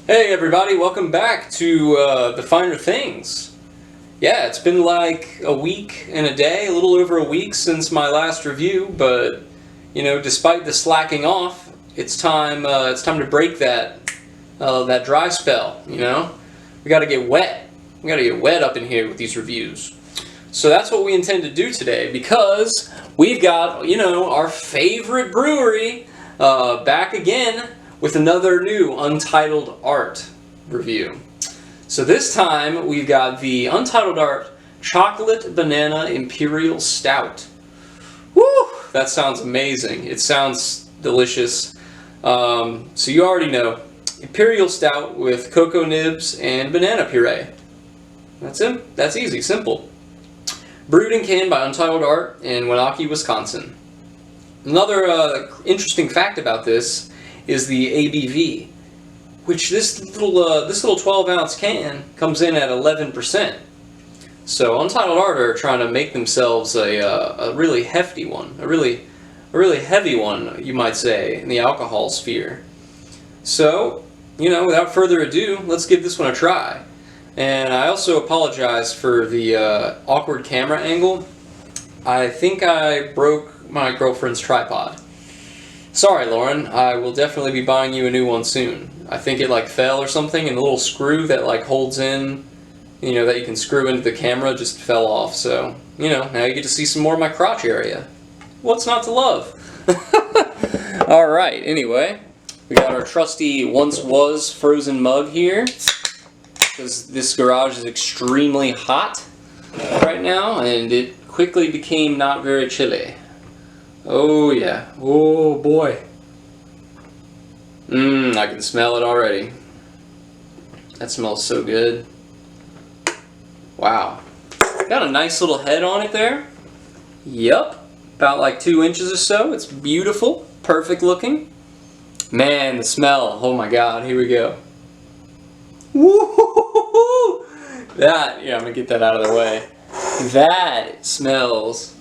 Hey everybody, welcome back to The Finer Things. Yeah, it's been like a week and a day, a little over a week since my last review, but you know, despite the slacking off, it's time to break that dry spell, you know? We gotta get wet. We gotta get wet up in here with these reviews. So that's what we intend to do today, because we've got, you know, our favorite brewery back again with another new Untitled Art review. So this time we've got the Untitled Art Chocolate Banana Imperial Stout. Woo! That sounds amazing. It sounds delicious. So you already know, Imperial Stout with cocoa nibs and banana puree. That's it. That's easy, simple. Brewed and canned by Untitled Art in Wenatchee, Wisconsin. Another interesting fact about this is the ABV, which this little 12-ounce can comes in at 11%. So Untitled Art are trying to make themselves a really hefty one, a really heavy one, you might say, in the alcohol sphere. So, you know, without further ado, let's give this one a try. And I also apologize for the awkward camera angle. I think I broke my girlfriend's tripod. Sorry, Lauren, I will definitely be buying you a new one soon. I think it like fell or something, and the little screw that like holds in, you know, that you can screw into the camera just fell off. So, you know, now you get to see some more of my crotch area. What's not to love? Alright, anyway, we got our trusty once was frozen mug here, because this garage is extremely hot right now, and it quickly became not very chilly. Oh yeah. Oh boy. I can smell it already. That smells so good. Wow. Got a nice little head on it there. Yup. About like 2 inches or so. It's beautiful. Perfect looking. Man, the smell. Oh my god. Here we go. Woo! That, yeah, I'm gonna get that out of the way. That smells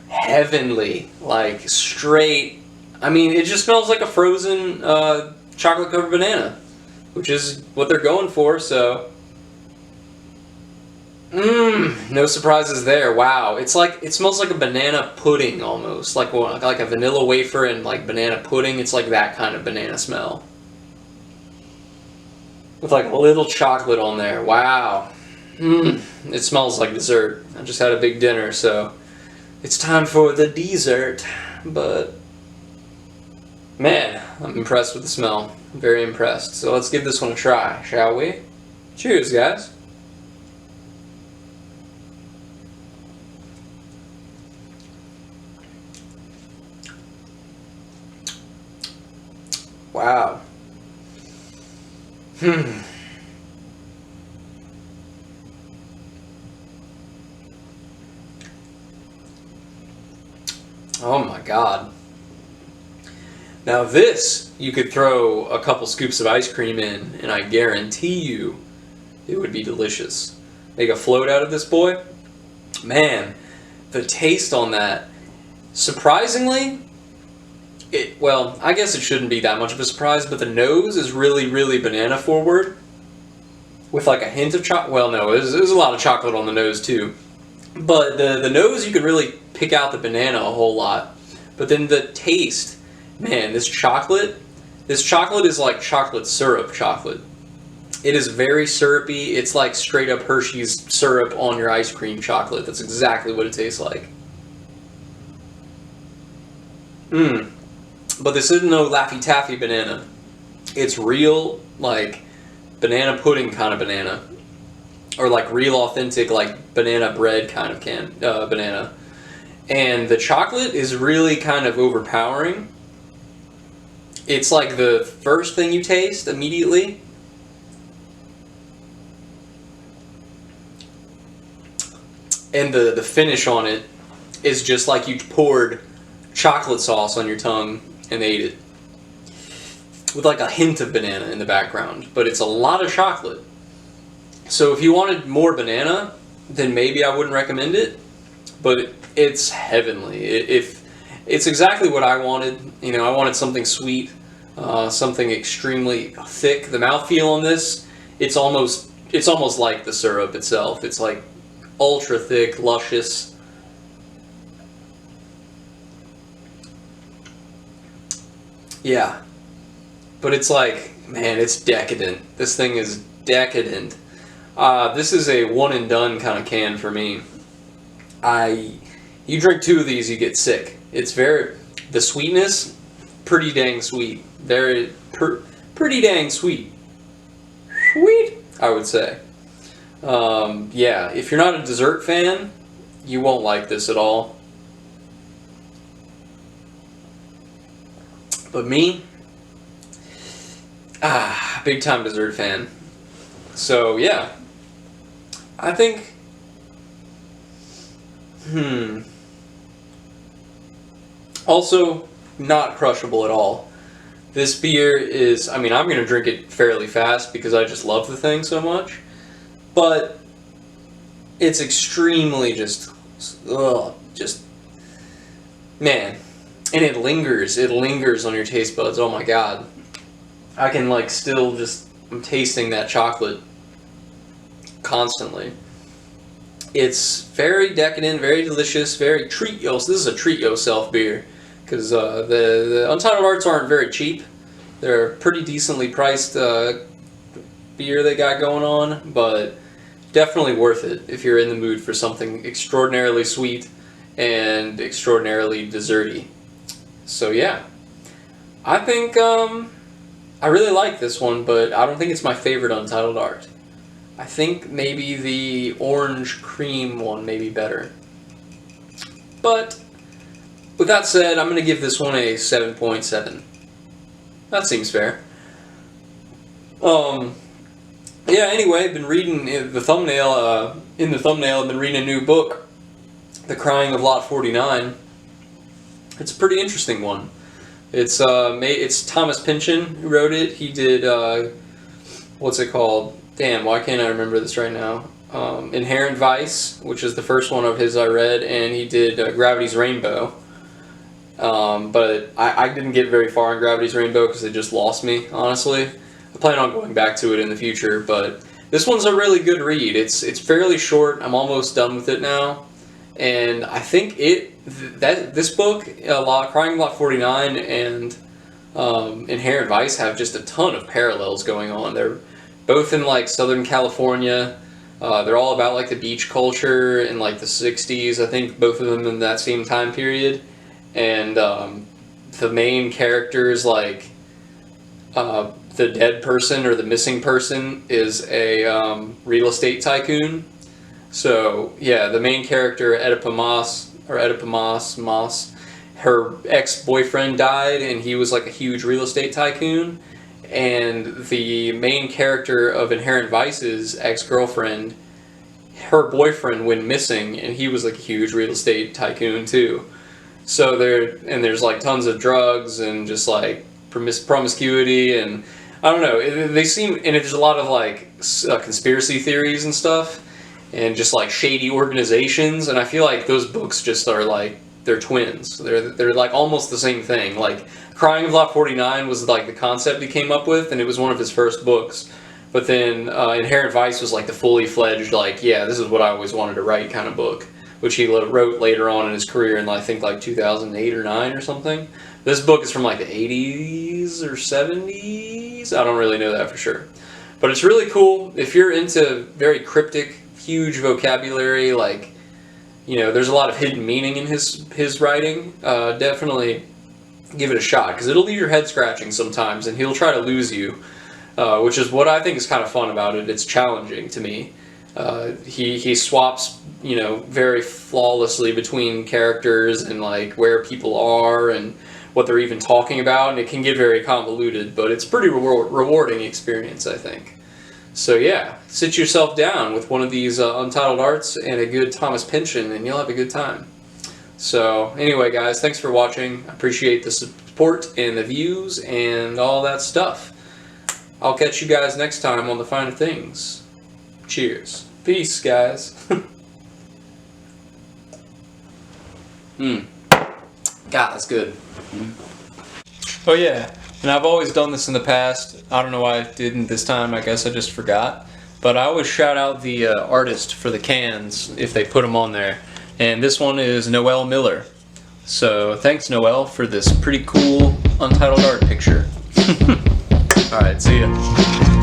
heavenly, like straight. I mean, it just smells like a frozen chocolate covered banana, which is what they're going for. So, no surprises there. Wow, it's like it smells like a banana pudding almost, like a vanilla wafer and like banana pudding. It's like that kind of banana smell with like a little chocolate on there. Wow, it smells like dessert. I just had a big dinner, so it's time for the dessert, but man, I'm impressed with the smell. I'm very impressed. So let's give this one a try, shall we? Cheers, guys. Wow. Oh my god. Now this, you could throw a couple scoops of ice cream in, and I guarantee you it would be delicious. Make a float out of this boy. Man, the taste on that, surprisingly, well, I guess it shouldn't be that much of a surprise, but the nose is really banana forward, with like a hint of chocolate. Well, no, there's a lot of chocolate on the nose too. But the nose, you can really pick out the banana a whole lot. But then the taste, man, this chocolate is like chocolate syrup chocolate. It is very syrupy. It's like straight up Hershey's syrup on your ice cream chocolate. That's exactly what it tastes like. But this isn't no Laffy Taffy banana. It's real, like, banana pudding kind of banana. Or like real authentic, like banana bread kind of banana. And the chocolate is really kind of overpowering. It's like the first thing you taste immediately. And the finish on it is just like you poured chocolate sauce on your tongue and ate it. With like a hint of banana in the background. But it's a lot of chocolate. So if you wanted more banana, then maybe I wouldn't recommend it. But it's heavenly. If it's exactly what I wanted. You know, I wanted something sweet something extremely thick. The mouthfeel on this, it's almost like the syrup itself. It's like ultra thick, luscious. Yeah. But it's like, man, it's decadent. This thing is decadent. This is a one and done kind of can for me. You drink 2 of these, you get sick. It's the sweetness, pretty dang sweet. Pretty dang sweet. Sweet, I would say. Yeah, if you're not a dessert fan, you won't like this at all. But me, big time dessert fan. So yeah, I think, also not crushable at all. This beer is, I mean, I'm going to drink it fairly fast because I just love the thing so much, but it's extremely man, and it lingers on your taste buds. Oh my god. I can like still I'm tasting that chocolate constantly. It's very decadent, very delicious, very treat yourself. This is a treat yourself beer, because the Untitled Arts aren't very cheap. They're pretty decently priced beer they got going on, but definitely worth it if you're in the mood for something extraordinarily sweet and extraordinarily desserty. So yeah, I think I really like this one, but I don't think it's my favorite Untitled Art. I think maybe the orange cream one may be better. But with that said, I'm going to give this one a 7.7. That seems fair. Yeah, anyway, I've been reading the thumbnail. In the thumbnail, I've been reading a new book, The Crying of Lot 49. It's a pretty interesting one. It's Thomas Pynchon who wrote it. He did, what's it called? Damn, why can't I remember this right now? Inherent Vice, which is the first one of his I read, and he did Gravity's Rainbow. But I didn't get very far in Gravity's Rainbow because it just lost me, honestly. I plan on going back to it in the future, but this one's a really good read. It's fairly short. I'm almost done with it now. And I think this book, Crying of Lot 49 and Inherent Vice have just a ton of parallels going on. They're both in like Southern California. They're all about like the beach culture in like the 60s. I think both of them in that same time period. And the main characters, like the dead person or the missing person, is a real estate tycoon. So yeah, the main character Oedipus Moss, her ex-boyfriend died, and he was like a huge real estate tycoon. And the main character of Inherent Vice's ex-girlfriend, her boyfriend went missing, and he was like a huge real estate tycoon too. So there's like tons of drugs and just like promiscuity, and I don't know. They seem, and there's a lot of like conspiracy theories and stuff, and just like shady organizations. And I feel like those books just are like, they're twins. They're like almost the same thing. Like Crying of Lot 49 was like the concept he came up with, and it was one of his first books. But then Inherent Vice was like the fully fledged, like, yeah, this is what I always wanted to write kind of book, which he wrote later on in his career in I think like 2008 or 9 or something. This book is from like the 80s or 70s. I don't really know that for sure. But it's really cool. If you're into very cryptic, huge vocabulary, like, you know, there's a lot of hidden meaning in his writing, definitely give it a shot, because it'll leave your head scratching sometimes, and he'll try to lose you, which is what I think is kind of fun about it. It's challenging to me. He swaps, you know, very flawlessly between characters and like where people are and what they're even talking about, and it can get very convoluted, but it's a pretty rewarding experience, I think. So yeah, sit yourself down with one of these Untitled Arts and a good Thomas Pynchon, and you'll have a good time. So anyway, guys, thanks for watching. I appreciate the support and the views and all that stuff. I'll catch you guys next time on The Finer Things. Cheers. Peace, guys. God, that's good. Oh yeah, And I've always done this in the past. I don't know why I didn't this time. I guess I just forgot. But I always shout out the artist for the cans if they put them on there. And this one is Noel Miller. So thanks, Noel, for this pretty cool Untitled Art picture. Alright, see ya.